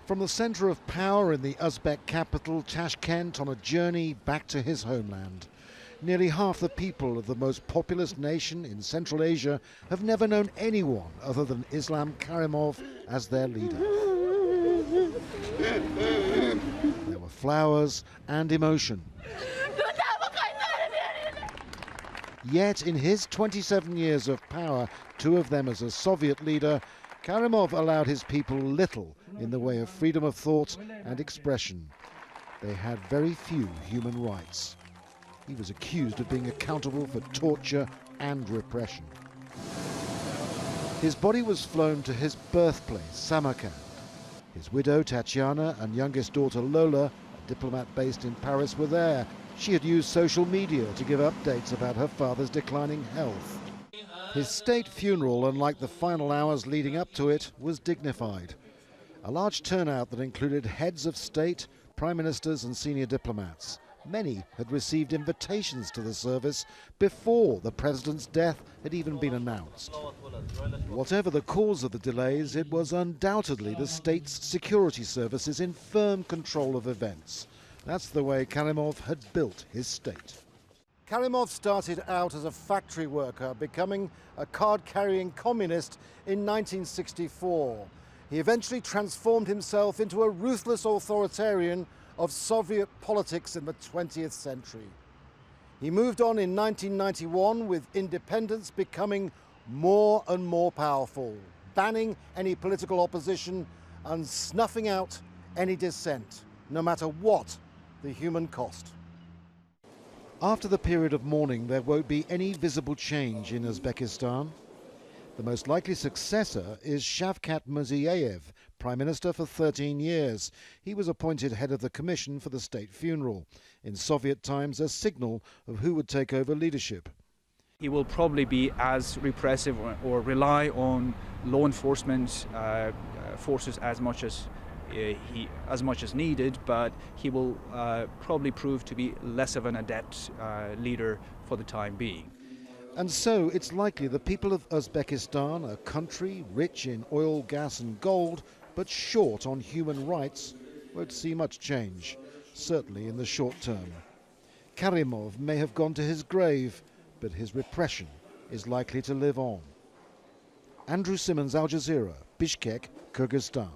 From the centre of power in the Uzbek capital, Tashkent, on a journey back to his homeland. Nearly half the people of the most populous nation in Central Asia have never known anyone other than Islam Karimov as their leader. There were flowers and emotion. Yet in his 27 years of power, 2 of them as a Soviet leader, Karimov allowed his people little in the way of freedom of thought and expression. They had very few human rights. He was accused of being accountable for torture and repression. His body was flown to his birthplace, Samarkand. His widow, Tatiana, and youngest daughter, Lola, a diplomat based in Paris, were there. She had used social media to give updates about her father's declining health. His state funeral, unlike the final hours leading up to it, was dignified. A large turnout that included heads of state, prime ministers and senior diplomats. Many had received invitations to the service before the president's death had even been announced. Whatever the cause of the delays, it was undoubtedly the state's security services in firm control of events. That's the way Karimov had built his state. Karimov started out as a factory worker, becoming a card-carrying communist in 1964. He eventually transformed himself into a ruthless authoritarian of Soviet politics in the 20th century. He moved on in 1991 with independence becoming more and more powerful, banning any political opposition and snuffing out any dissent, no matter what the human cost. After the period of mourning, there won't be any visible change in Uzbekistan. The most likely successor is Shavkat Mirziyoyev, Prime Minister for 13 years. He was appointed head of the Commission for the State Funeral, in Soviet times a signal of who would take over leadership. He will probably be as repressive or rely on law enforcement forces as much as needed, but he will probably prove to be less of an adept leader for the time being. And so it's likely the people of Uzbekistan, a country rich in oil, gas and gold, but short on human rights, won't see much change, certainly in the short term. Karimov may have gone to his grave, but his repression is likely to live on. Andrew Simmons, Al Jazeera, Bishkek, Kyrgyzstan.